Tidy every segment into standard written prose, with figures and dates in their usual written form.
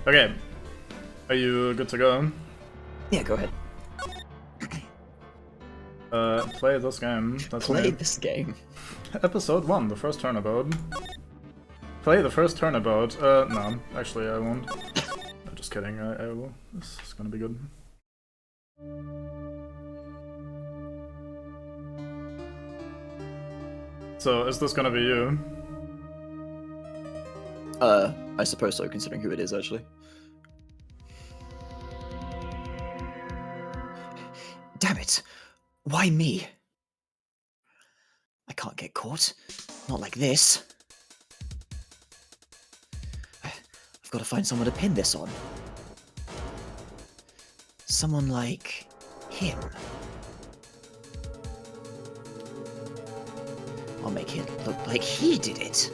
Okay. Are you good to go? Yeah, go ahead. Play this game. That's Play me. this game. Episode 1, the first turnabout. Play the first turnabout. No, actually I won't. I'm just kidding, I will. This is gonna be good. So, is this gonna be you? I suppose so, considering who it is, actually. Damn it! Why me? I can't get caught. Not like this. I've got to find someone to pin this on. Someone like him. I'll make it look like he did it.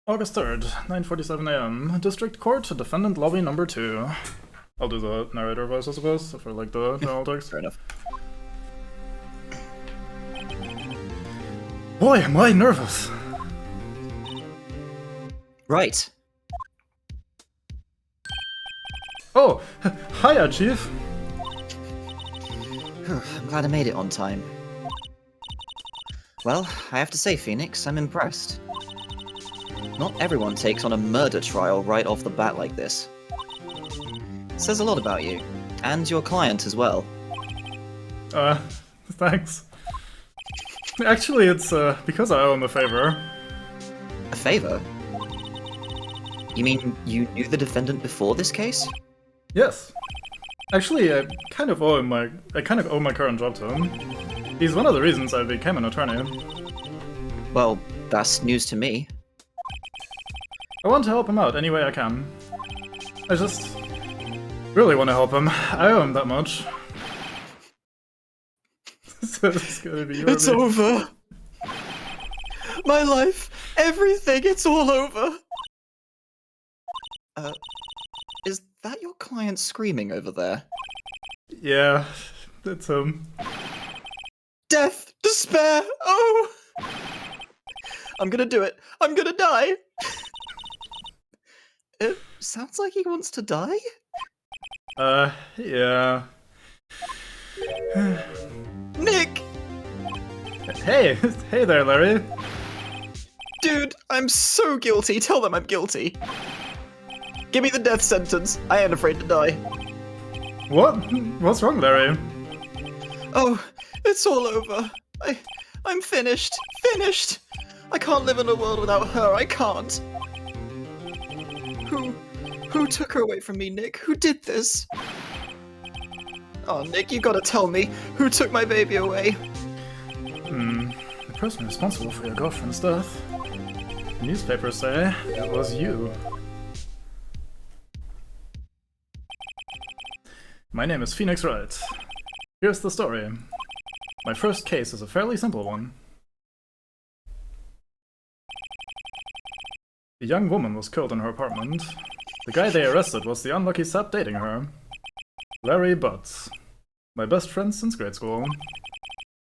August 3rd, 9:47 AM. District Court, Defendant Lobby number 2. I'll do the narrator voice, I suppose, for like the general text. Fair enough. Boy, am I nervous! Right. Oh, hiya, Chief! I'm glad I made it on time. Well, I have to say, Phoenix, I'm impressed. Not everyone takes on a murder trial right off the bat like this. It says a lot about you, and your client as well. Thanks. Actually, it's, because I owe him a favor. A favor? You mean you knew the defendant before this case? Yes. Actually, I kind of owe my current job to him. He's one of the reasons I became an attorney. Well, that's news to me. I want to help him out any way I can. I just really want to help him. I owe him that much. So it's gonna be It's over! My life, everything, it's all over! Is that your client screaming over there? Yeah, it's him. Death! Despair! Oh! I'm gonna do it! I'm gonna die! It sounds like he wants to die? Yeah. Nick! Hey! Hey there, Larry! Dude, I'm so guilty. Tell them I'm guilty. Give me the death sentence. I ain't afraid to die. What? What's wrong, Larry? Oh, it's all over. I'm finished. Finished! I can't live in a world without her. I can't. Who took her away from me, Nick? Who did this? Oh, Nick, you gotta tell me. Who took my baby away? The person responsible for your girlfriend's death. The newspapers say it was you. My name is Phoenix Wright. Here's the story. My first case is a fairly simple one. A young woman was killed in her apartment. The guy they arrested was the unlucky sap dating her. Larry Butts. My best friend since grade school.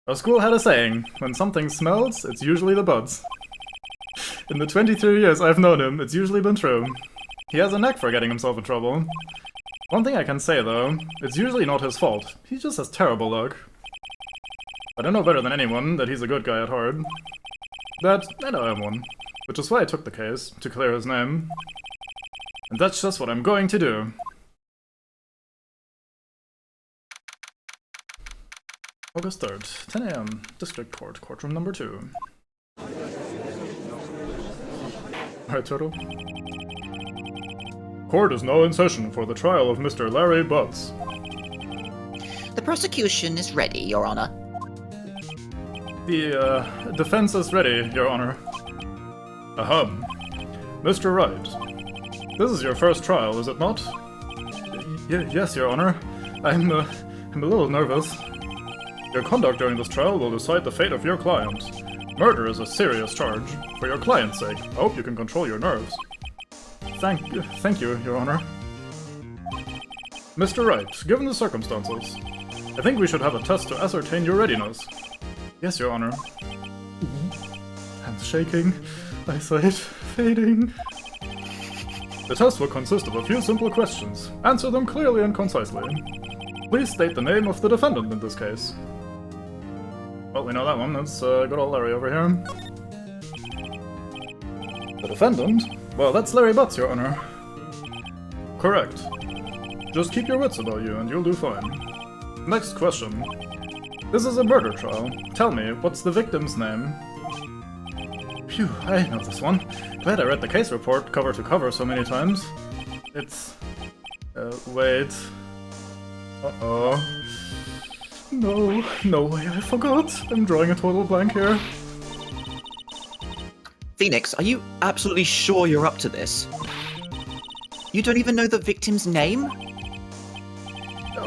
Our school had a saying, when something smells, it's usually the buds. In the 23 years I've known him, it's usually been true. He has a knack for getting himself in trouble. One thing I can say though, it's usually not his fault. He just has terrible luck. I don't know better than anyone that he's a good guy at heart. But I know I'm one. Which is why I took the case, to clear his name. And that's just what I'm going to do. August 3rd, 10 AM, District Court, Courtroom number 2. Alright, Turtle. Court is now in session for the trial of Mr. Larry Butts. The prosecution is ready, Your Honor. The, defense is ready, Your Honor. Ahem. Mr. Wright. This is your first trial, is it not? Yes, Your Honor. I'm a little nervous. Your conduct during this trial will decide the fate of your client. Murder is a serious charge. For your client's sake, I hope you can control your nerves. Thank you, Your Honor. Mr. Wright, given the circumstances, I think we should have a test to ascertain your readiness. Yes, Your Honor. Hands shaking, eyesight fading. The test will consist of a few simple questions. Answer them clearly and concisely. Please state the name of the defendant in this case. Well, we know that one. That's good old Larry over here. The defendant? Well, that's Larry Butts, Your Honor. Correct. Just keep your wits about you and you'll do fine. Next question. This is a murder trial. Tell me, what's the victim's name? Phew, I know this one. Glad I read the case report cover to cover so many times. It's... wait... Uh-oh... No way, I forgot. I'm drawing a total blank here. Phoenix, are you absolutely sure you're up to this? You don't even know the victim's name?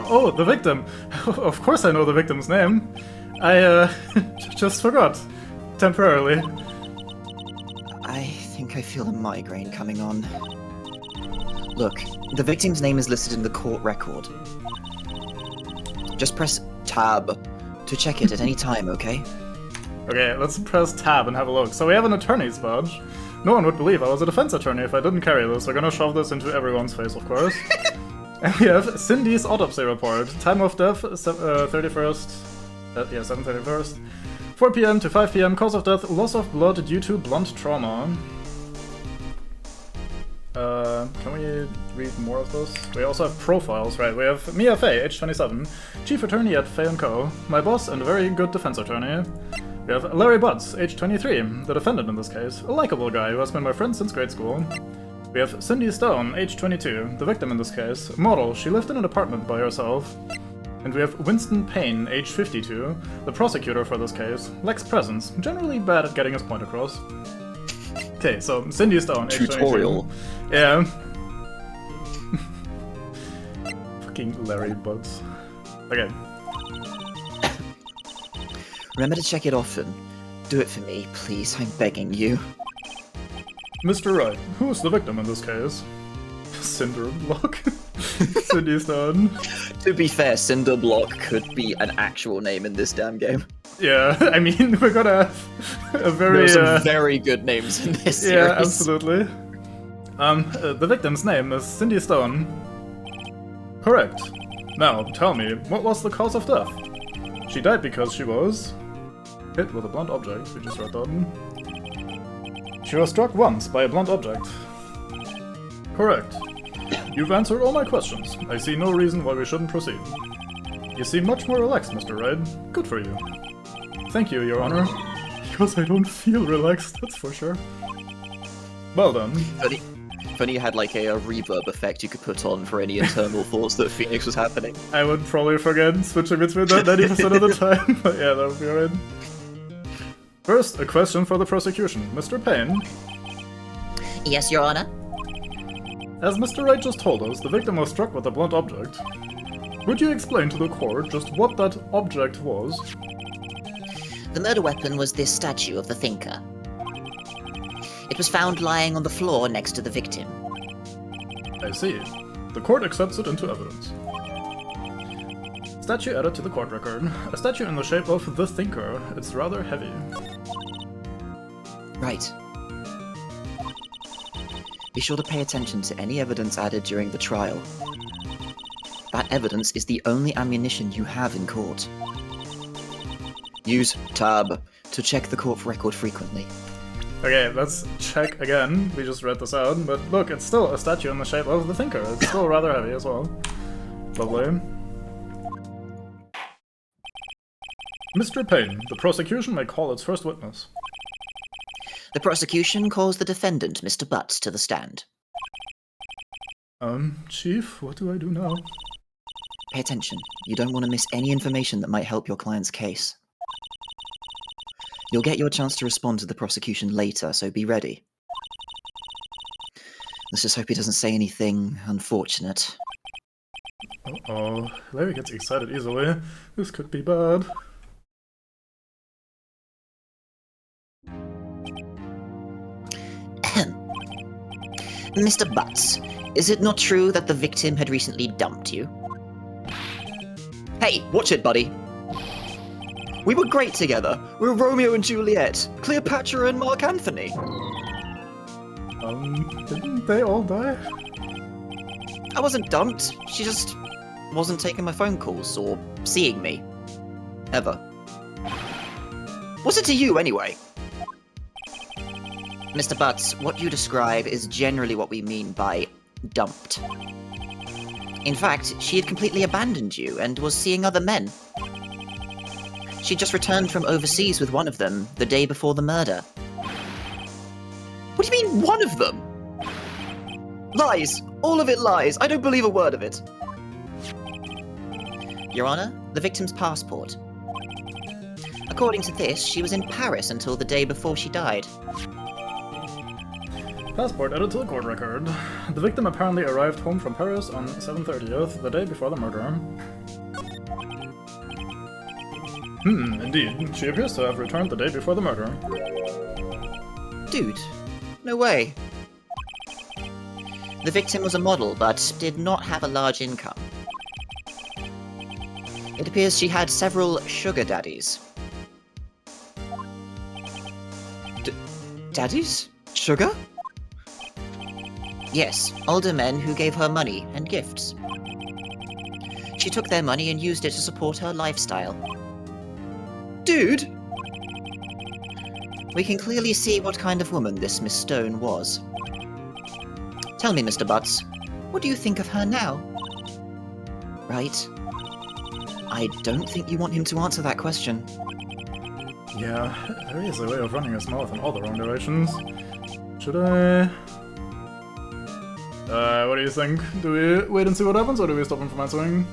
Oh, the victim. Of course I know the victim's name. I, just forgot. Temporarily. I think I feel a migraine coming on. Look, the victim's name is listed in the court record. Just press tab to check it at any time, okay? Okay, let's press tab and have a look. So we have an attorney's badge. No one would believe I was a defense attorney if I didn't carry this. We're gonna shove this into everyone's face, of course. And we have Cindy's autopsy report. Time of death, 31st. Yeah, 7:31st. 4 p.m. to 5 p.m. Cause of death, loss of blood due to blunt trauma. Can we read more of those? We also have profiles, right? We have Mia Fey, age 27, chief attorney at Fey & Co., my boss and a very good defense attorney. We have Larry Butts, age 23, the defendant in this case, a likable guy who has been my friend since grade school. We have Cindy Stone, age 22, the victim in this case, model, she lived in an apartment by herself. And we have Winston Payne, age 52, the prosecutor for this case, lacks presence, generally bad at getting his point across. Okay, so Cindy Stone, age 22. Tutorial. Yeah. Fucking Larry Butts. Okay. Remember to check it often. Do it for me, please, I'm begging you. Mr. Wright, who's the victim in this case? Cinder Block? Cindy Stone. To be fair, Cinder Block could be an actual name in this damn game. Yeah, I mean, we're gonna have a very... There are some very good names in this series. Yeah, absolutely. The victim's name is Cindy Stone. Correct. Now, tell me, what was the cause of death? She died because she was... hit with a blunt object, we just read that. She was struck once by a blunt object. Correct. You've answered all my questions. I see no reason why we shouldn't proceed. You seem much more relaxed, Mr. Wright. Good for you. Thank you, Your Honor. Because I don't feel relaxed, that's for sure. Well done. If only you had like a reverb effect you could put on for any internal thoughts that Phoenix was happening. I would probably forget switching between that 90% of the time, but yeah, that would be alright. First, a question for the prosecution. Mr. Payne. Yes, Your Honor? As Mr. Wright just told us, the victim was struck with a blunt object. Would you explain to the court just what that object was? The murder weapon was this statue of the thinker. It was found lying on the floor next to the victim. I see. The court accepts it into evidence. Statue added to the court record. A statue in the shape of the thinker. It's rather heavy. Right. Be sure to pay attention to any evidence added during the trial. That evidence is the only ammunition you have in court. Use tab to check the court record frequently. Okay, let's check again. We just read this out, but look, it's still a statue in the shape of the thinker. It's still rather heavy as well. Lovely. Mr. Payne, the prosecution may call its first witness. The prosecution calls the defendant, Mr. Butts, to the stand. Chief, what do I do now? Pay attention. You don't want to miss any information that might help your client's case. You'll get your chance to respond to the prosecution later, so be ready. Let's just hope he doesn't say anything unfortunate. Uh-oh, Larry gets excited easily. This could be bad. Mr. Butts, is it not true that the victim had recently dumped you? Hey, watch it, buddy! We were great together. We were Romeo and Juliet, Cleopatra and Mark Anthony. Didn't they all die? I wasn't dumped. She just wasn't taking my phone calls or seeing me. Ever. What's it to you, anyway? Mr. Butts, what you describe is generally what we mean by dumped. In fact, she had completely abandoned you and was seeing other men. She just returned from overseas with one of them the day before the murder. What do you mean, one of them? Lies! All of it lies! I don't believe a word of it! Your Honor, the victim's passport. According to this, she was in Paris until the day before she died. Passport added to the court record. The victim apparently arrived home from Paris on 7/30th, the day before the murder. Indeed. She appears to have returned the day before the murder. Dude, no way. The victim was a model, but did not have a large income. It appears she had several sugar daddies. Daddies? Sugar? Yes, older men who gave her money and gifts. She took their money and used it to support her lifestyle. Dude! We can clearly see what kind of woman this Miss Stone was. Tell me, Mr. Butts, what do you think of her now? Right? I don't think you want him to answer that question. Yeah, there is a way of running his mouth in all the wrong directions. Should I... what do you think? Do we wait and see what happens, or do we stop him from answering?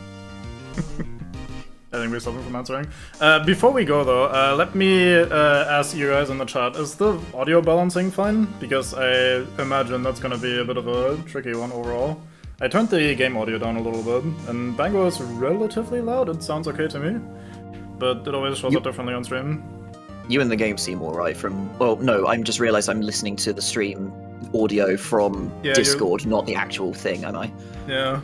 I think we stop him from answering. Before we go though, let me ask you guys in the chat, is the audio balancing fine? Because I imagine that's gonna be a bit of a tricky one overall. I turned the game audio down a little bit, and Bango is relatively loud, it sounds okay to me. But it always shows up differently on stream. You and the game seem alright from... Well, no, I'm just realised I'm listening to the stream audio from Discord, not the actual thing, am I? Yeah.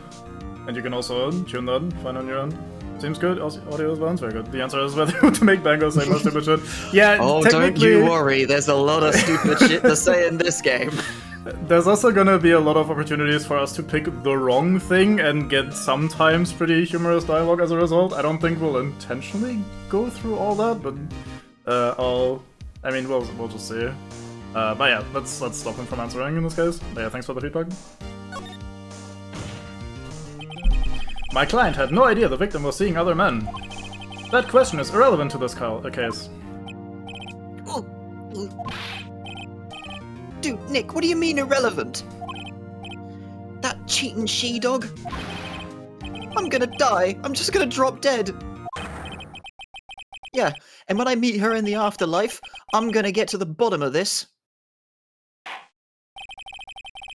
And you can also tune that fine on your end. Seems good. Audio is balanced. Very good. The answer is whether to make Bango say more stupid shit. Yeah, oh, don't you worry. There's a lot of stupid shit to say in this game. There's also gonna be a lot of opportunities for us to pick the wrong thing and get sometimes pretty humorous dialogue as a result. I don't think we'll intentionally go through all that, but we'll just see. But yeah, let's stop him from answering in this case. But yeah, thanks for the feedback. My client had no idea the victim was seeing other men. That question is irrelevant to this case. Dude, Nick, what do you mean irrelevant? That cheating she-dog? I'm gonna die. I'm just gonna drop dead. Yeah, and when I meet her in the afterlife, I'm gonna get to the bottom of this.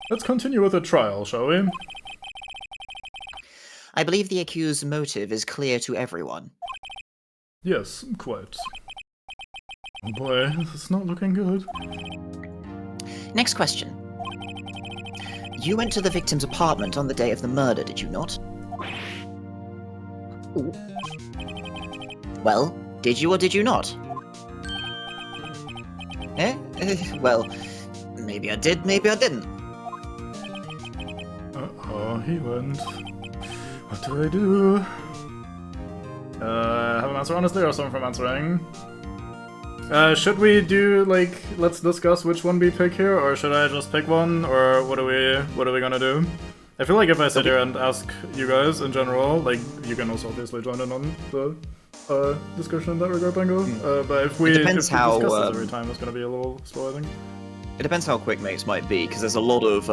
Let's continue with the trial, shall we? I believe the accused's motive is clear to everyone. Yes, quite. Oh boy, this is not looking good. Next question. You went to the victim's apartment on the day of the murder, did you not? Ooh. Well, did you or did you not? Well, maybe I did, maybe I didn't. Uh-oh, he went. What do I do? Have an answer honestly or something from answering? Should we do, like, let's discuss which one we pick here, or should I just pick one, or what are we gonna do? I feel like if I sit here and ask you guys in general, like, you can also obviously join in on the discussion in that regard, Bango. But if we discuss this every time, it's gonna be a little slow, I think. It depends how quick mates might be, because there's a lot of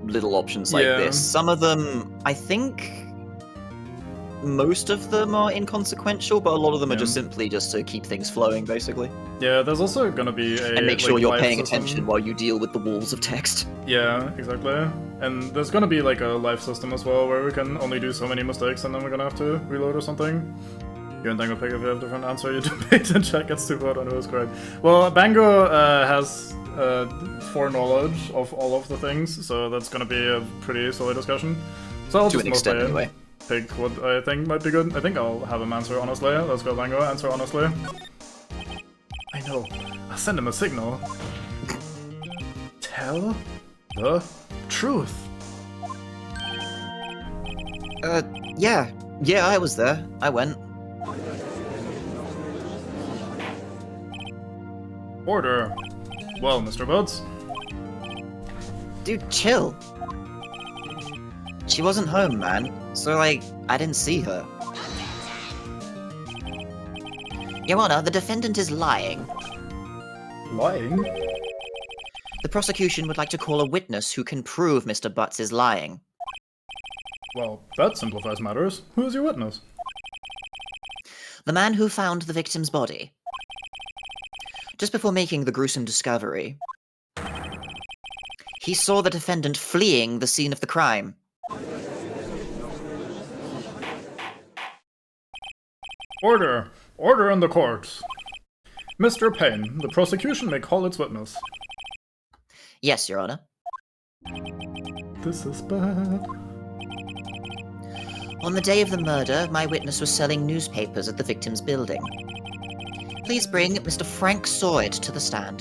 little options like this. Some of them, I think... most of them are inconsequential, but a lot of them are just simply just to keep things flowing, basically. Yeah, there's also gonna be a... and make sure you're paying attention while you deal with the walls of text. Yeah, exactly. And there's gonna be like a life system as well, where we can only do so many mistakes and then we're gonna have to reload or something. You and Bango pick if you have a different answer, you debate and check, it's too hard, I know it's correct. Well, Bango has foreknowledge of all of the things, so that's gonna be a pretty solid discussion. So I'll to just an extent, anyway. pick what I think might be good. I think I'll have him answer honestly. Let's go, Bango. Answer honestly. I know. I'll send him a signal. Tell the truth. Yeah. Yeah, I was there. I went. Order. Well, Mr. Butts. Dude, chill. She wasn't home, man. So, like, I didn't see her. Your Honor, the defendant is lying. Lying? The prosecution would like to call a witness who can prove Mr. Butts is lying. Well, that simplifies matters. Who is your witness? The man who found the victim's body. Just before making the gruesome discovery, he saw the defendant fleeing the scene of the crime. Order! Order in the court! Mr. Payne, the prosecution may call its witness. Yes, Your Honor. This is bad. On the day of the murder, my witness was selling newspapers at the victim's building. Please bring Mr. Frank Sawyer to the stand.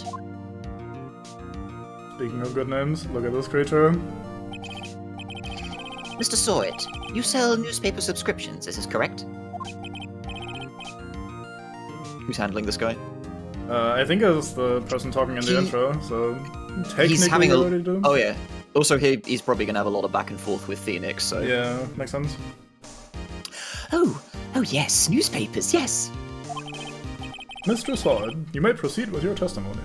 Speaking of good names, look at this creature. Mr. Sawyer, you sell newspaper subscriptions, is this correct? Who's handling this guy? I think it's the person talking in the intro, so technically He's having we're ready to do. Oh yeah. Also, he's probably gonna have a lot of back and forth with Phoenix, so... Yeah, makes sense. Oh yes, newspapers, yes. Mr. Sawyer, you may proceed with your testimony.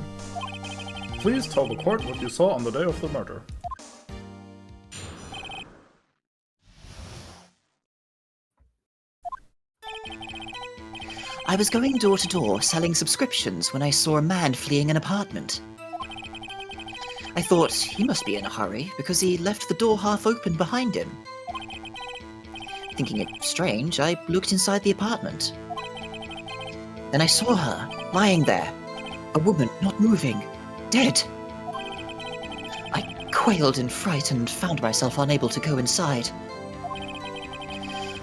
Please tell the court what you saw on the day of the murder. I was going door to door selling subscriptions when I saw a man fleeing an apartment. I thought he must be in a hurry because he left the door half open behind him. Thinking it strange, I looked inside the apartment. Then I saw her, lying there. A woman not moving, dead. I quailed in fright and found myself unable to go inside.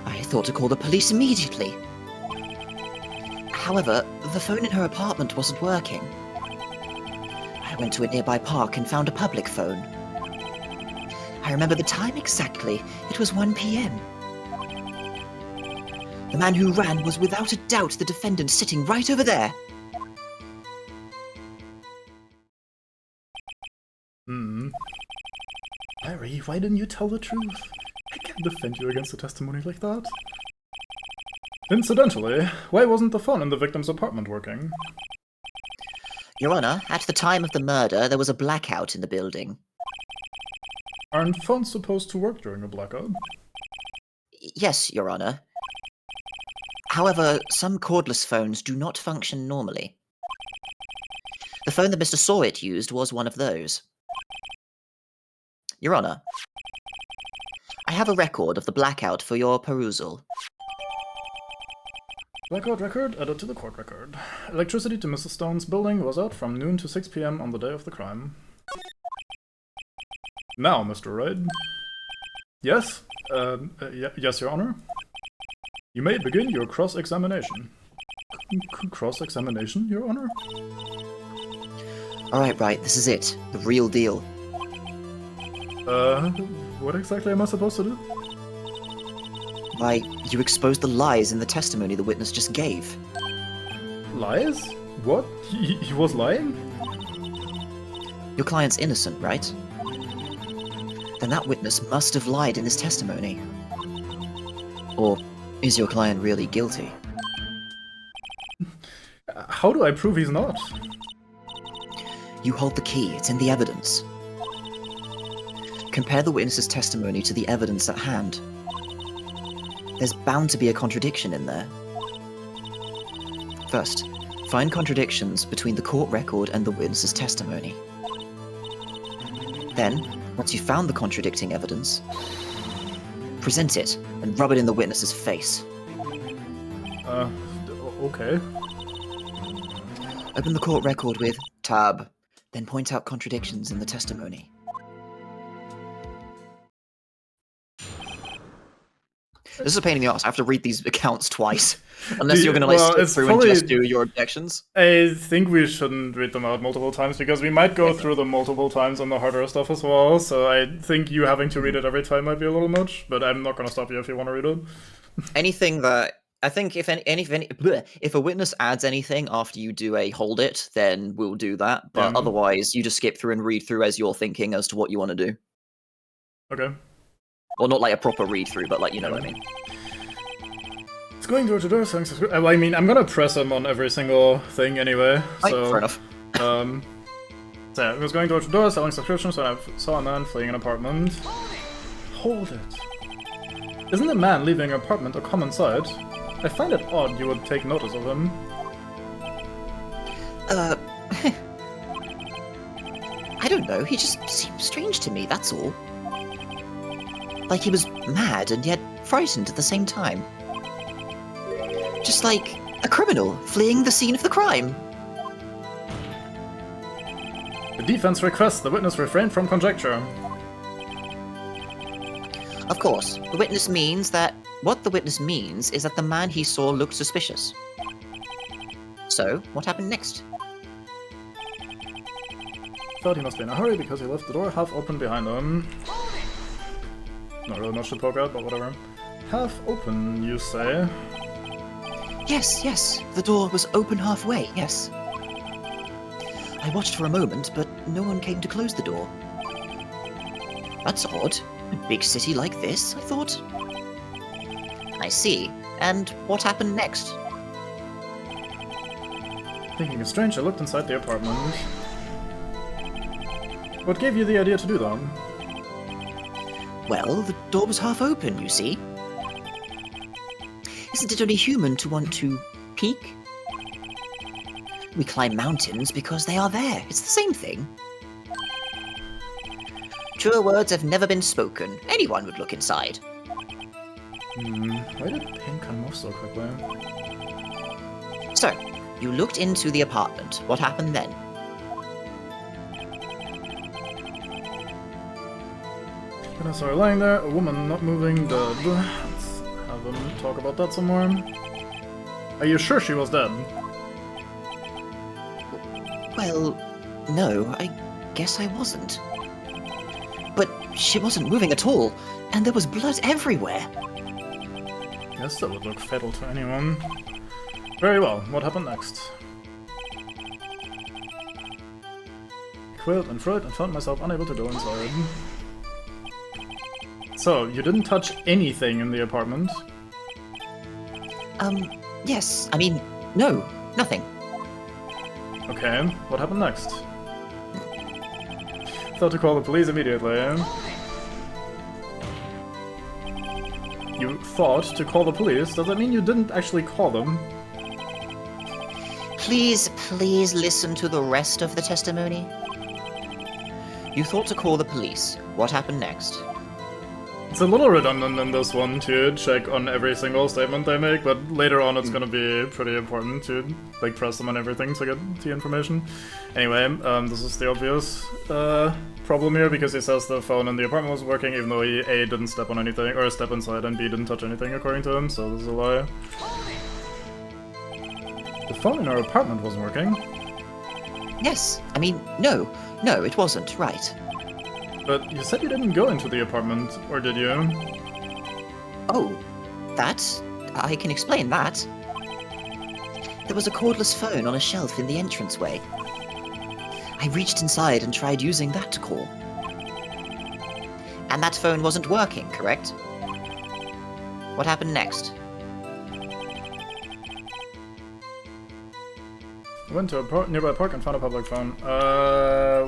I thought to call the police immediately. However, the phone in her apartment wasn't working. I went to a nearby park and found a public phone. I remember the time exactly. It was 1 p.m. The man who ran was without a doubt the defendant sitting right over there. Larry, why didn't you tell the truth? I can't defend you against a testimony like that. Incidentally, why wasn't the phone in the victim's apartment working? Your Honor, at the time of the murder, there was a blackout in the building. Aren't phones supposed to work during a blackout? Yes, Your Honor. However, some cordless phones do not function normally. The phone that Mr. Sawyer used was one of those. Your Honor, I have a record of the blackout for your perusal. Blackout record added to the court record. Electricity to Mrs. Stone's building was out from noon to 6 p.m. on the day of the crime. Now, Mr. Wright. Yes? Yes, Your Honor? You may begin your cross-examination. Cross-examination, Your Honor? Alright, right, this is it. The real deal. What exactly am I supposed to do? Why, you exposed the lies in the testimony the witness just gave. Lies? What? He was lying? Your client's innocent, right? Then that witness must have lied in his testimony. Or is your client really guilty? How do I prove he's not? You hold the key, it's in the evidence. Compare the witness's testimony to the evidence at hand. There's bound to be a contradiction in there. First, find contradictions between the court record and the witness's testimony. Then, once you've found the contradicting evidence, present it and rub it in the witness's face. Okay. Open the court record with tab, then point out contradictions in the testimony. This is a pain in the ass. I have to read these accounts twice. Unless you're going to like well, skip it's through probably- and just do your objections. I think we shouldn't read them out multiple times because we might go through them multiple times on the harder stuff as well. So I think you having to read it every time might be a little much, but I'm not going to stop you if you want to read it. Anything that I think if if a witness adds anything after you do a hold it, then we'll do that. But otherwise, you just skip through and read through as you're thinking as to what you want to do. Okay. Well, not like a proper read through, but like you know what I mean. It's going door to door selling subscriptions. I mean, I'm gonna press him on every single thing anyway. So Fair enough. So yeah, I was going door to door selling subscriptions when I saw a man fleeing an apartment. Hold it. Isn't a man leaving an apartment a common sight? I find it odd you would take notice of him. I don't know. He just seemed strange to me, that's all. Like he was mad and yet frightened at the same time. Just like a criminal fleeing the scene of the crime. The defense requests the witness refrain from conjecture. Of course, the witness means that... What the witness means is that the man he saw looked suspicious. So, what happened next? Thought he must be in a hurry because he left the door half open behind him. Not really much to poke at, but whatever. Half open, you say? Yes, the door was open halfway, yes. I watched for a moment, but no one came to close the door. That's odd. A big city like this, I thought. I see. And what happened next? Thinking it's strange, I looked inside the apartment. What gave you the idea to do that? Well, the door was half open, you see. Isn't it only human to want to peek? We climb mountains because they are there. It's the same thing. Truer words have never been spoken. Anyone would look inside. Why did paint come off so quickly? So, you looked into the apartment. What happened then? And I saw her lying there, a woman not moving, dead. Let's have them talk about that some more. Are you sure she was dead? Well, no, I guess I wasn't. But she wasn't moving at all, and there was blood everywhere. Yes, that would look fatal to anyone. Very well, what happened next? I quailed and froze and found myself unable to go inside. So, you didn't touch anything in the apartment? Yes, I mean, no, nothing. Okay, what happened next? Thought to call the police immediately. You thought to call the police? Does that mean you didn't actually call them? Please listen to the rest of the testimony. You thought to call the police. What happened next? It's a little redundant in this one to check on every single statement they make, but later on it's gonna be pretty important to like press them on everything to get the information. Anyway, this is the obvious problem here because he says the phone in the apartment was working even though he A, didn't step on anything, or step inside, and B, didn't touch anything according to him, so this is a lie. The phone in our apartment wasn't working? Yes, I mean, no, it wasn't, right. But you said you didn't go into the apartment, or did you? Oh, that? I can explain that. There was a cordless phone on a shelf in the entranceway. I reached inside and tried using that to call. And that phone wasn't working, correct? What happened next? I went to a nearby park and found a public phone.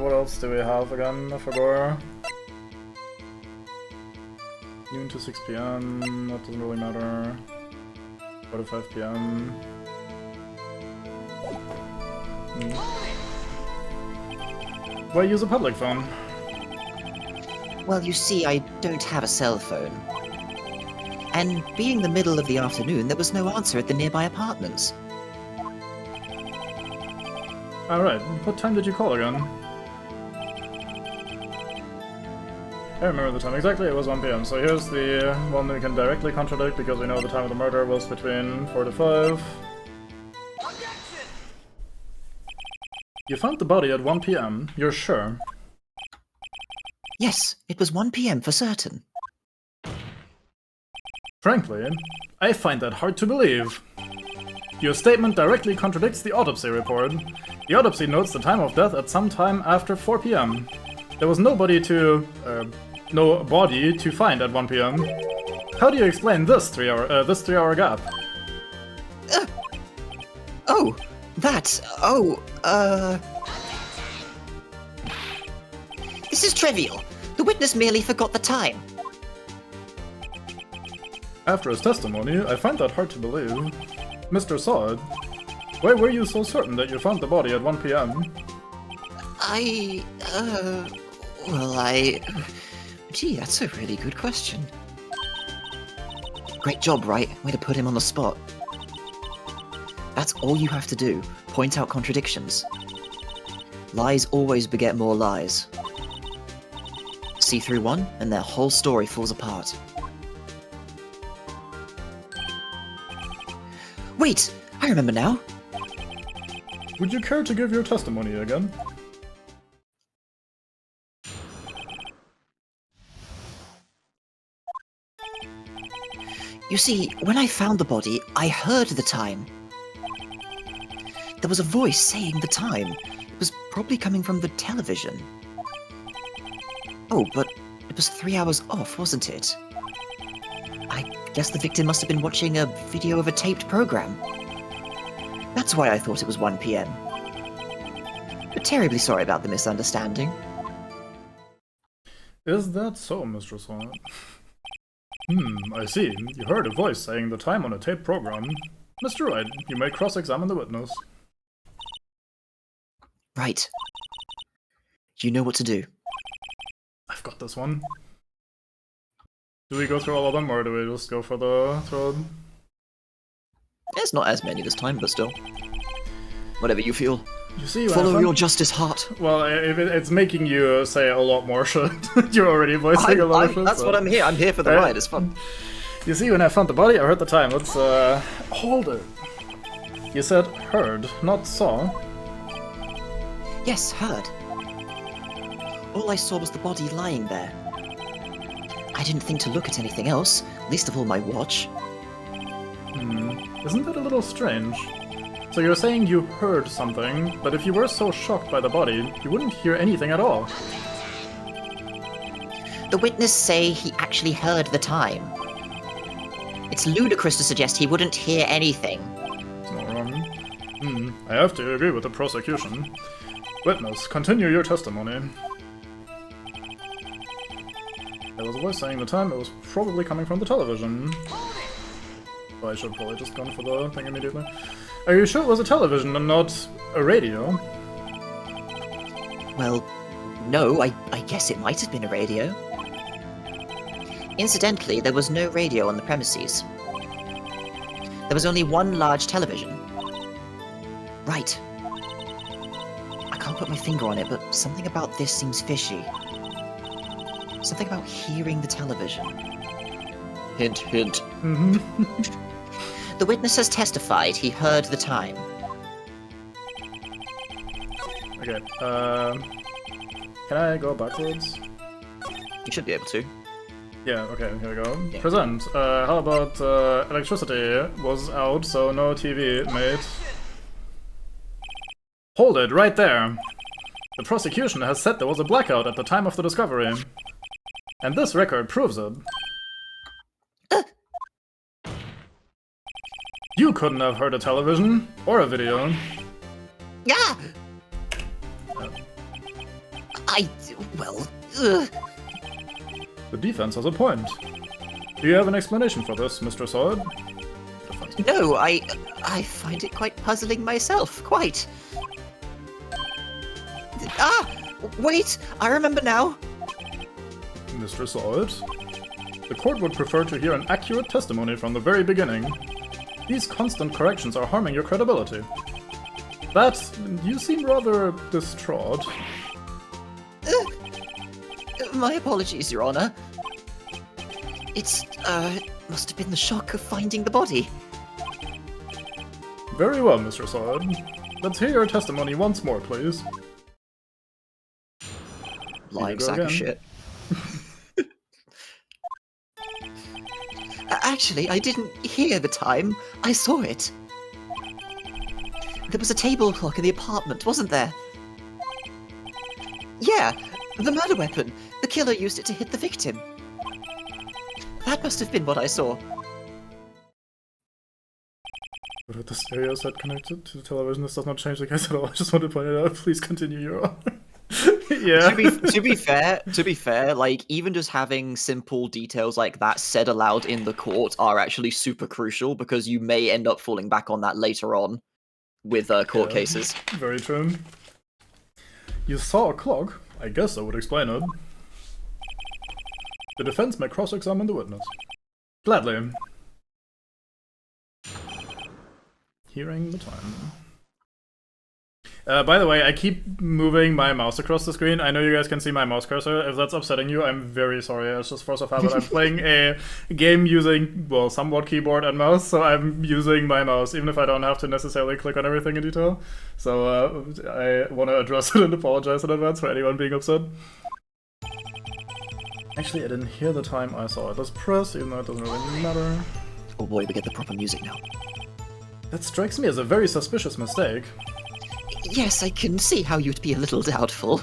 What else do we have again? I forgot. Noon to 6 PM, that doesn't really matter. 4 to 5 PM. Why use a public phone? Well, you see, I don't have a cell phone. And being the middle of the afternoon, there was no answer at the nearby apartments. Alright, what time did you call again? I remember the time exactly, it was 1 PM. So here's the one we can directly contradict because we know the time of the murder was between 4 to 5. You found the body at 1 PM, you're sure? Yes, it was 1 PM for certain. Frankly, I find that hard to believe. Your statement directly contradicts the autopsy report. The autopsy notes the time of death at some time after 4 PM. There was no body to find at 1 PM. How do you explain this 3-hour gap? Oh, that. This is trivial. The witness merely forgot the time. After his testimony, I find that hard to believe. Mr. Sod, why were you so certain that you found the body at 1 PM? Gee, that's a really good question. Great job, Wright. Way to put him on the spot. That's all you have to do. Point out contradictions. Lies always beget more lies. See through one, and their whole story falls apart. Wait! I remember now! Would you care to give your testimony again? You see, when I found the body, I heard the time. There was a voice saying the time. It was probably coming from the television. Oh, but it was 3 hours off, wasn't it? I guess the victim must have been watching a video of a taped program. That's why I thought it was 1 PM. But terribly sorry about the misunderstanding. Is that so, Mr. Swan? I see. You heard a voice saying the time on a tape program. Mr. Wright, you may cross-examine the witness. Right. You know what to do. I've got this one. Do we go through all of them, or do we just go for the throw? There's not as many this time, but still. Whatever you feel. You see, follow your justice heart. Well, it's making you say a lot more shit. You're already voicing a lot of shit. That's what I'm here. I'm here for the ride. It's fun. You see, when I found the body, I heard the time. Let's hold it. You said heard, not saw. Yes, heard. All I saw was the body lying there. I didn't think to look at anything else, least of all my watch. Isn't that a little strange? So you're saying you heard something, but if you were so shocked by the body, you wouldn't hear anything at all. The witness say he actually heard the time. It's ludicrous to suggest he wouldn't hear anything. It's not wrong. I have to agree with the prosecution. Witness, continue your testimony. There was a voice saying the time. It was probably coming from the television. Well, I should probably just gone for the thing immediately. Are you sure it was a television and not a radio? Well, no, I guess it might have been a radio. Incidentally, there was no radio on the premises. There was only one large television. Right. I can't put my finger on it, but something about this seems fishy. Something about hearing the television. Hint, hint. The witness has testified he heard the time. Okay, can I go backwards? You should be able to. Yeah, okay, here we go. Yeah. Present. How about electricity was out, so no TV made. Hold it, right there. The prosecution has said there was a blackout at the time of the discovery. And this record proves it. You couldn't have heard a television, or a video. Ah! The defense has a point. Do you have an explanation for this, Mr. Sword? No, I find it quite puzzling myself, quite. Ah! Wait, I remember now. Mr. Sword? The court would prefer to hear an accurate testimony from the very beginning. These constant corrections are harming your credibility. You seem rather distraught. My apologies, Your Honor. It's, must have been the shock of finding the body. Very well, Mr. Sod. Let's hear your testimony once more, please. Lying sack of shit. Actually, I didn't hear the time. I saw it. There was a table clock in the apartment, wasn't there? Yeah, the murder weapon. The killer used it to hit the victim. That must have been what I saw. But with the stereo set connected to the television, this does not change the case at all. I just wanted to point it out. Please continue, Your Honor. Yeah. To be fair, like, even just having simple details like that said aloud in the court are actually super crucial, because you may end up falling back on that later on with court cases. Very true. You saw a clock? I guess that would explain it. The defense may cross-examine the witness. Gladly. Hearing the time. By the way, I keep moving my mouse across the screen. I know you guys can see my mouse cursor. If that's upsetting you, I'm very sorry. It's just force of habit. I'm playing a game using, well, somewhat keyboard and mouse, so I'm using my mouse, even if I don't have to necessarily click on everything in detail. So I want to address it and apologize in advance for anyone being upset. Actually, I didn't hear the time I saw it. Let's press, even though it doesn't really matter. Oh boy, we get the proper music now. That strikes me as a very suspicious mistake. Yes, I can see how you'd be a little doubtful.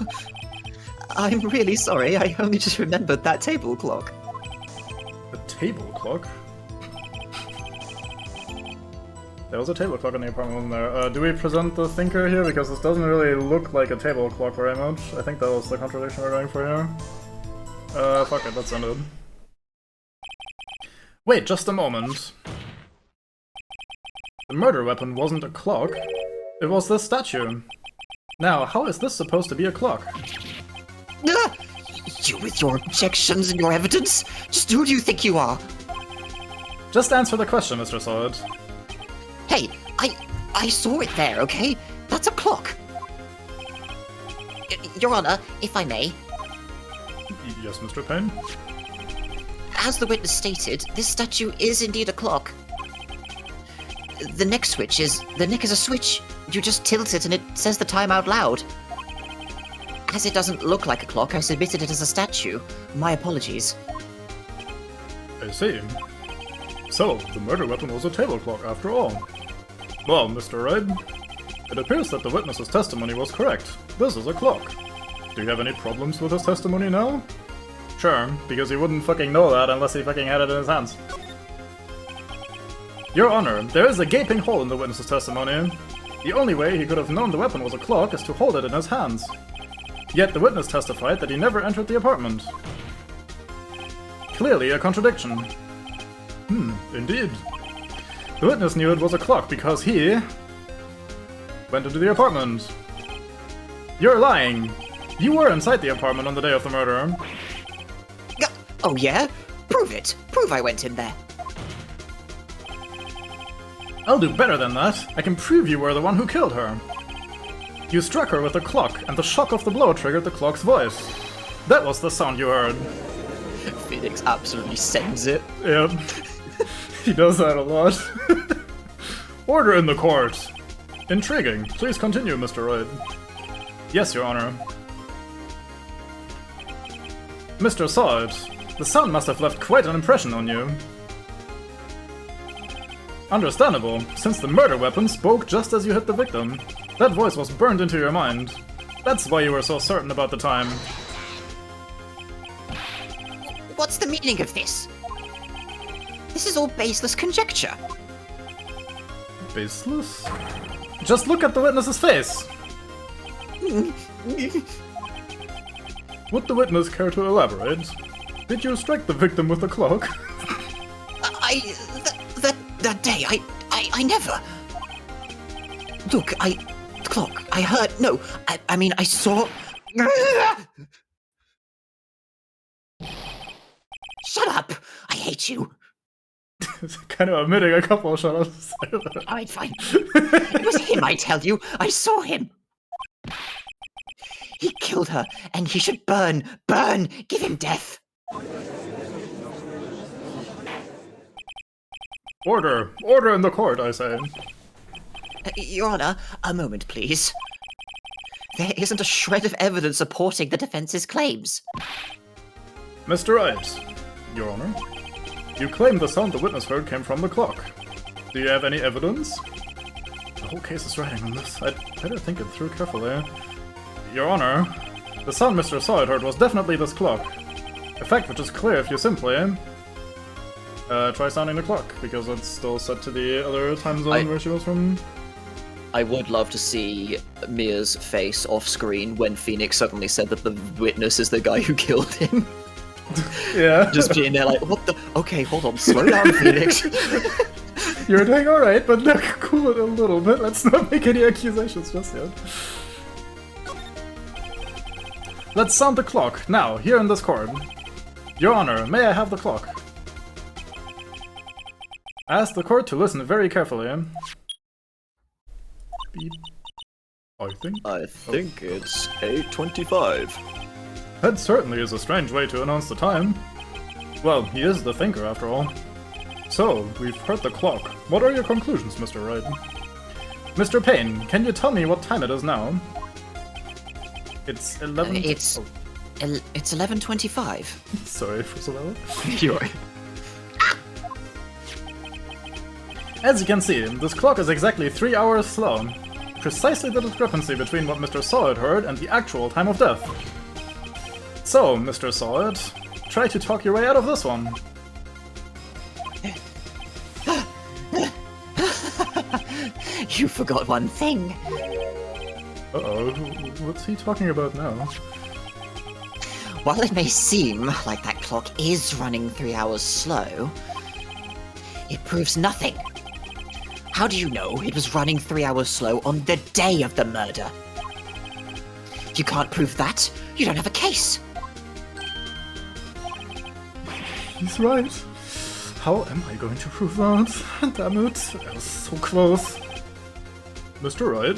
I'm really sorry, I only just remembered that table clock. A table clock? There was a table clock in the apartment, wasn't there? Do we present the thinker here? Because this doesn't really look like a table clock very much. I think that was the contradiction we're going for here. Fuck it, let's end it. Wait, just a moment. The murder weapon wasn't a clock. It was this statue. Now, how is this supposed to be a clock? You with your objections and your evidence? Just who do you think you are? Just answer the question, Mr. Solid. Hey, I saw it there, okay? That's a clock. Your Honor, if I may. Yes, Mr. Payne? As the witness stated, this statue is indeed a clock. The neck is a switch. You just tilt it and it says the time out loud. As it doesn't look like a clock, I submitted it as a statue. My apologies. I see. So, the murder weapon was a table clock after all. Well, Mr. Wright, it appears that the witness's testimony was correct. This is a clock. Do you have any problems with his testimony now? Sure, because he wouldn't fucking know that unless he fucking had it in his hands. Your Honor, there is a gaping hole in the witness's testimony. The only way he could have known the weapon was a clock is to hold it in his hands. Yet the witness testified that he never entered the apartment. Clearly a contradiction. Indeed. The witness knew it was a clock because he went into the apartment. You're lying. You were inside the apartment on the day of the murder. Oh yeah? Prove it. Prove I went in there. I'll do better than that. I can prove you were the one who killed her. You struck her with the clock, and the shock of the blow triggered the clock's voice. That was the sound you heard. Phoenix absolutely sends it. Yep. He does that a lot. Order in the court. Intriguing. Please continue, Mr. Wright. Yes, Your Honor. Mr. Sod, the sound must have left quite an impression on you. Understandable, since the murder weapon spoke just as you hit the victim. That voice was burned into your mind. That's why you were so certain about the time. What's the meaning of this? This is all baseless conjecture. Baseless? Just look at the witness's face! Would the witness care to elaborate? Did you strike the victim with the clock? That day, I never... Look, clock, I heard... No, I mean, I saw... Shut up! I hate you! Kind of omitting a couple of shots. Alright, fine. It was him, I tell you. I saw him. He killed her, and he should burn! Burn! Give him death! Order! Order in the court, I say. Your Honor, a moment, please. There isn't a shred of evidence supporting the defense's claims. Mr. Wright, Your Honor, you claim the sound the witness heard came from the clock. Do you have any evidence? The whole case is riding on this. I'd better think it through carefully. Your Honor, the sound Mr. Sawyer heard was definitely this clock. A fact which is clear if you simply try sounding the clock, because it's still set to the other time zone where she was from. I would love to see Mia's face off screen when Phoenix suddenly said that the witness is the guy who killed him. Yeah. Just being there like, what the? Okay, hold on, slow down, Phoenix. You're doing alright, but look, cool it a little bit. Let's not make any accusations just yet. Let's sound the clock, now, here in this court. Your Honor, may I have the clock? I ask the court to listen very carefully. Beep. I think it's 8:25. that certainly is a strange way to announce the time. Well, he is the thinker, after all. So, we've heard the clock. What are your conclusions, Mr. Wright? Mr. Payne, can you tell me what time it is now? It's 11... It's 11:25. Sorry for so loud. You're right. As you can see, this clock is exactly 3 hours slow. Precisely the discrepancy between what Mr. Sawyer heard and the actual time of death. So, Mr. Sawyer, try to talk your way out of this one. You forgot one thing. Uh-oh, what's he talking about now? While it may seem like that clock is running 3 hours slow, it proves nothing. How do you know it was running 3 hours slow on the day of the murder? You can't prove that. You don't have a case. He's right. How am I going to prove that? Damn it, I was so close. Mr. Wright,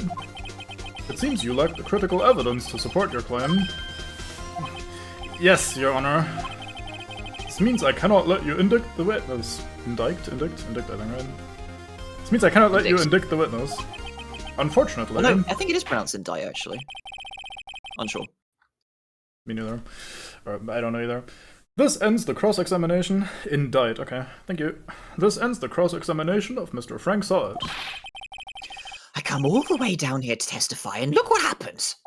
it seems you lack the critical evidence to support your claim. Yes, Your Honor. This means I cannot let you indict the witness. Indict, I think, right? This means I cannot let you indict the witness. Unfortunately... Well, no, I think it is pronounced indict, actually. Unsure. Me neither. Or, I don't know either. This ends the cross-examination. Indict, okay. Thank you. This ends the cross-examination of Mr. Frank Sawyer. I come all the way down here to testify, and look what happens.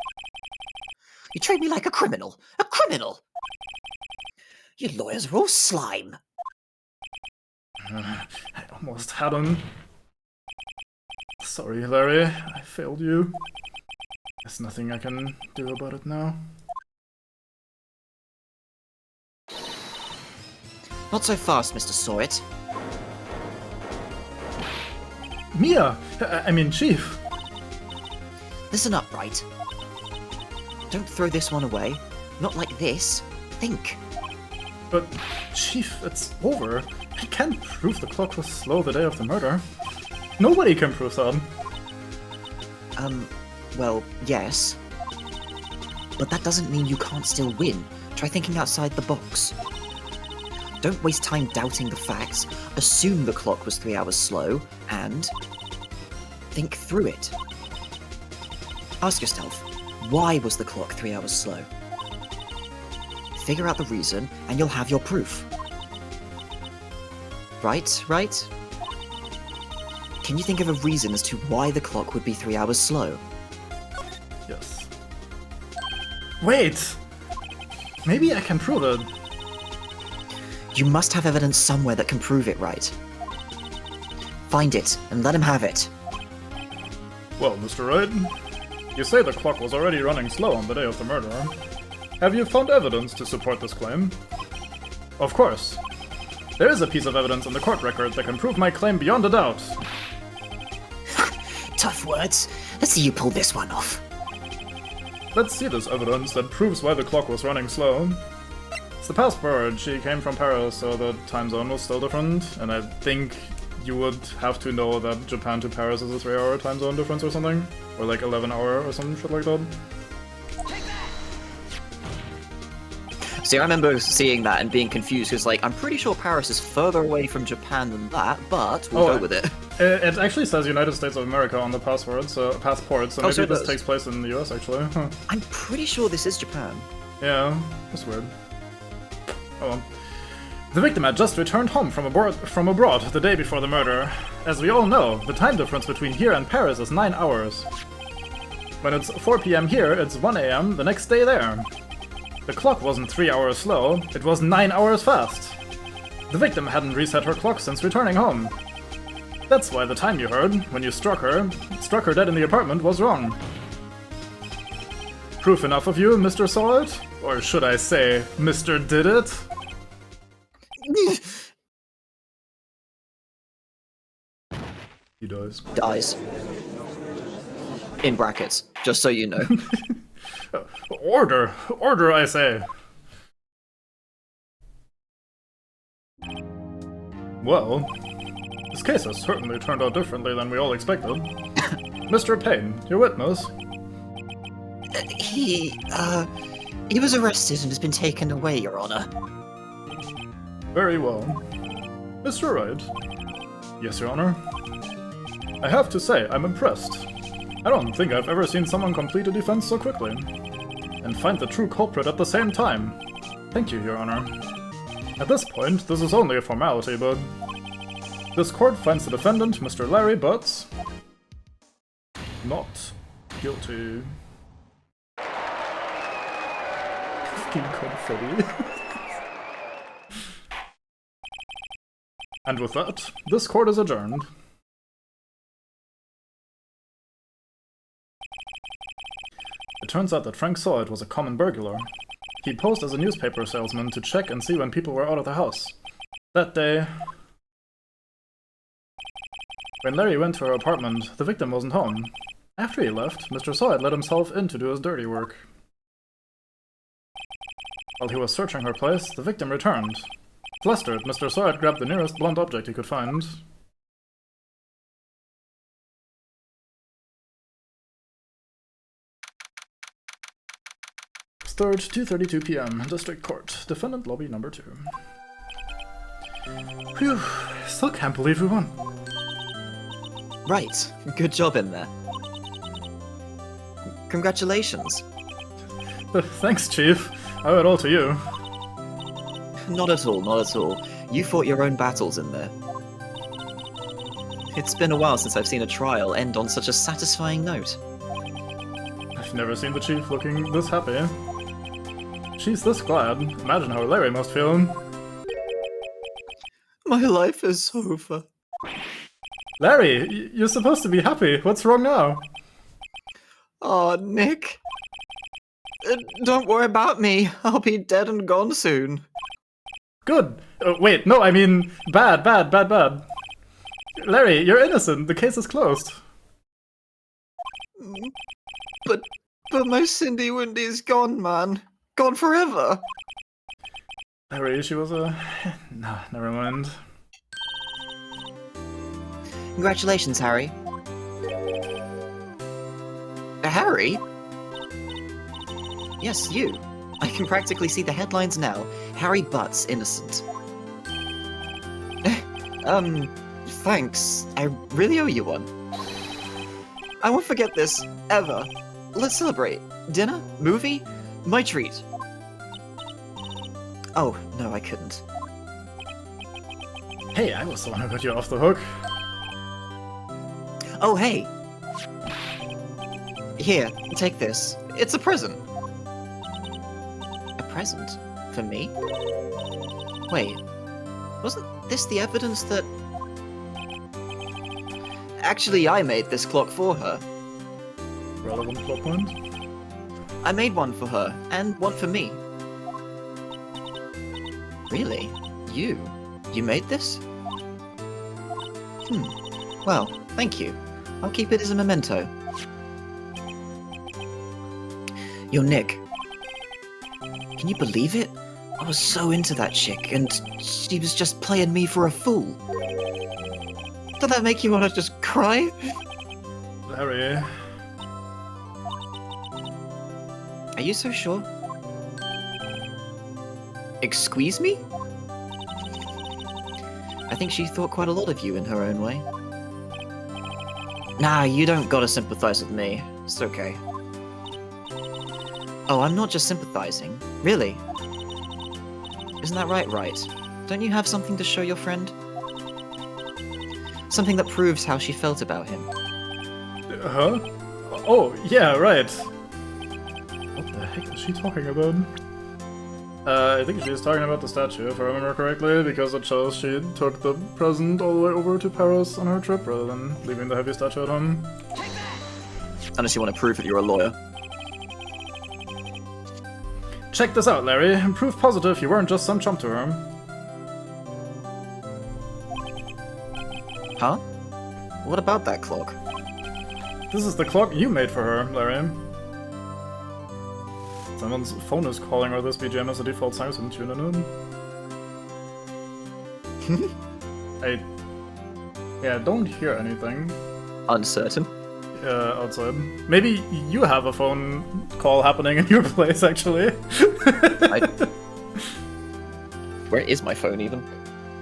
You treat me like a criminal. A criminal! You lawyers are all slime. I almost had him. Sorry, Larry. I failed you. There's nothing I can do about it now. Not so fast, Mr. Sawyer. Mia! I mean, Chief! Listen up, Wright. Don't throw this one away. Not like this. Think. But, Chief, it's over. I can't prove the clock was slow the day of the murder. Nobody can prove that. Well, yes. But that doesn't mean you can't still win. Try thinking outside the box. Don't waste time doubting the facts. Assume the clock was 3 hours slow, and think through it. Ask yourself, why was the clock 3 hours slow? Figure out the reason, and you'll have your proof. Right? Can you think of a reason as to why the clock would be 3 hours slow? Yes. Wait! Maybe I can prove it. You must have evidence somewhere that can prove it, right? Find it, and let him have it. Well, Mr. Wright, you say the clock was already running slow on the day of the murder. Have you found evidence to support this claim? Of course. There is a piece of evidence in the court record that can prove my claim beyond a doubt. Tough words. Let's see you pull this one off. Let's see this evidence that proves why the clock was running slow. It's the password. She came from Paris, so the time zone was still different, and I think you would have to know that Japan to Paris is a 3-hour time zone difference or something. Or like 11-hour or some shit like that. See, I remember seeing that and being confused because, like, I'm pretty sure Paris is further away from Japan than that, but we'll go with it. It actually says United States of America on the passport, so maybe so this takes place in the US, actually. Huh. I'm pretty sure this is Japan. Yeah, that's weird. Oh well. The victim had just returned home from abroad the day before the murder. As we all know, the time difference between here and Paris is 9 hours. When it's 4 p.m. here, it's 1 a.m. the next day there. The clock wasn't 3 hours slow, it was 9 hours fast. The victim hadn't reset her clock since returning home. That's why the time you heard, when you struck her dead in the apartment, was wrong. Proof enough of you, Mr. Saw It? Or should I say, Mr. Did It? He dies. Dies. In brackets, just so you know. Order! Order, I say! Well, this case has certainly turned out differently than we all expected. Mr. Payne, your witness. He was arrested and has been taken away, Your Honor. Very well. Mr. Wright. Yes, Your Honor. I have to say, I'm impressed. I don't think I've ever seen someone complete a defense so quickly. And find the true culprit at the same time. Thank you, Your Honor. At this point, this is only a formality, but... This court finds the defendant, Mr. Larry Butts, not guilty. Fucking confetti. And with that, this court is adjourned. It turns out that Frank Saw It was a common burglar. He posed as a newspaper salesman to check and see when people were out of the house. That day... When Larry went to her apartment, the victim wasn't home. After he left, Mr. Saw It let himself in to do his dirty work. While he was searching her place, the victim returned. Flustered, Mr. Saw It grabbed the nearest blunt object he could find. Third, 2:32 p.m. District Court. Defendant lobby number 2. Phew, still can't believe we won. Right, good job in there. Congratulations. Thanks, Chief. I owe it all to you. Not at all, not at all. You fought your own battles in there. It's been a while since I've seen a trial end on such a satisfying note. I've never seen the Chief looking this happy. She's this glad. Imagine how Larry must feel. My life is over. Larry, you're supposed to be happy. What's wrong now? Aw, Nick. Don't worry about me. I'll be dead and gone soon. Good. Wait, no, I mean bad. Larry, you're innocent. The case is closed. But my Cindy Windy's gone, man. Gone forever. Larry, she was a... Nah, never mind. Congratulations, Harry. Harry? Yes, you. I can practically see the headlines now. Harry Butts innocent. Thanks. I really owe you one. I won't forget this, ever. Let's celebrate. Dinner? Movie? My treat. Oh, no, I couldn't. Hey, I was the one who got you off the hook. Oh, hey. Here, take this. It's a present. A present? For me? Wait, wasn't this the evidence that... Actually, I made this clock for her. Relevant plot point. I made one for her, and one for me. Really? You made this? Well, thank you. I'll keep it as a memento. Yo, Nick. Can you believe it? I was so into that chick, and she was just playing me for a fool. Did that make you want to just cry? Larry... Are you so sure? Excuse me? I think she thought quite a lot of you in her own way. Nah, you don't gotta sympathize with me. It's okay. Oh, I'm not just sympathizing. Really? Isn't that right, Wright? Don't you have something to show your friend? Something that proves how she felt about him. Huh? Oh, yeah, right. What the heck is she talking about? I think she's talking about the statue, if I remember correctly, because it shows she took the present all the way over to Paris on her trip rather than leaving the heavy statue at home. Unless you want to prove that you're a lawyer. Check this out, Larry. Proof positive you weren't just some chump to her. Huh? What about that clock? This is the clock you made for her, Larry. Someone's phone is calling, or this BGM as a default sound, so tune in. I don't hear anything. Uncertain. Outside. Maybe you have a phone call happening in your place, actually. Where is my phone even?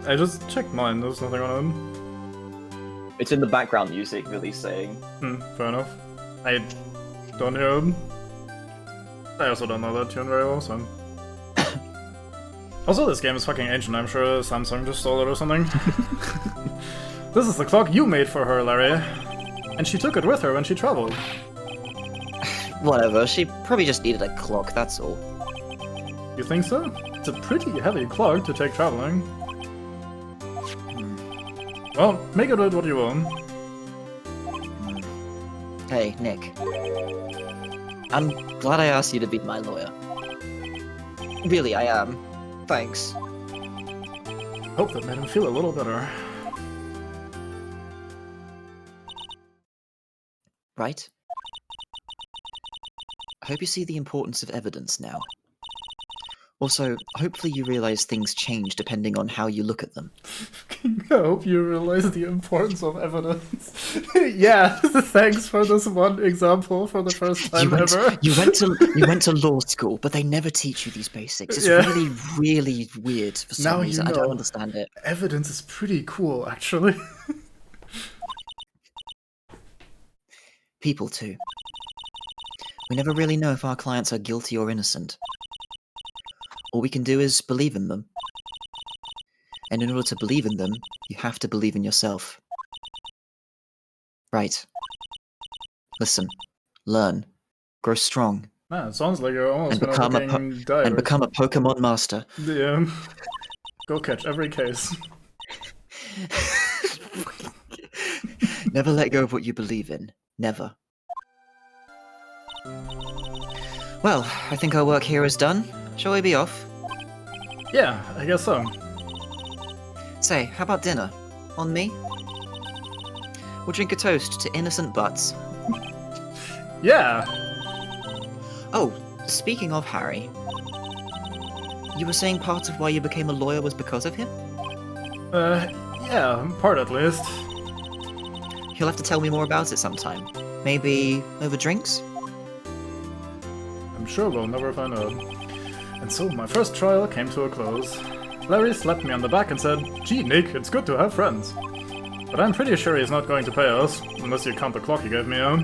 I just checked mine, there's nothing on it. It's in the background music that he's saying. Fair enough. I don't hear him. I also don't know that tune very well, so... Also, this game is fucking ancient, I'm sure Samsung just stole it or something. This is the clock you made for her, Larry. And she took it with her when she traveled. Whatever, she probably just needed a clock, that's all. You think so? It's a pretty heavy clock to take traveling. Well, make it with what you want. Hey, Nick. I'm glad I asked you to be my lawyer. Really, I am. Thanks. Hope that made him feel a little better. Right? I hope you see the importance of evidence now. Also, hopefully you realize things change depending on how you look at them. I hope you realize the importance of evidence. Yeah, thanks for this one example for the first time ever. You went to law school, but they never teach you these basics. It's really, really weird for some reason. I don't understand it. Evidence is pretty cool, actually. People, too. We never really know if our clients are guilty or innocent. All we can do is believe in them. And in order to believe in them, you have to believe in yourself. Right. Listen. Learn. Grow strong. Man, it sounds like you're almost gonna fucking die. And become a Pokemon master. Yeah. Go catch every case. Never let go of what you believe in. Never. Well, I think our work here is done. Shall we be off? Yeah, I guess so. Say, how about dinner? On me? We'll drink a toast to innocent butts. Yeah! Oh, speaking of Harry, you were saying part of why you became a lawyer was because of him? Yeah, part at least. You'll have to tell me more about it sometime. Maybe over drinks? I'm sure we'll never find out. And so my first trial came to a close. Larry slapped me on the back and said, "Gee, Nick, it's good to have friends. But I'm pretty sure he's not going to pay us, unless you count the clock he gave me I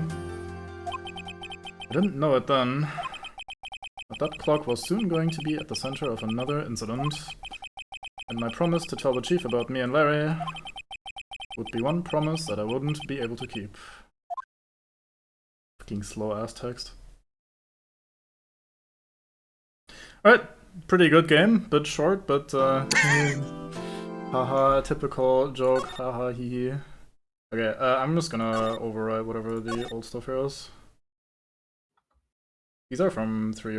didn't know it then, but that clock was soon going to be at the center of another incident. And my promise to tell the chief about me and Larry would be one promise that I wouldn't be able to keep." Fucking slow-ass text. Alright, pretty good game, bit short, but haha, typical joke, haha, hee hee. Okay, I'm just gonna overwrite whatever the old stuff here is. These are from 3 years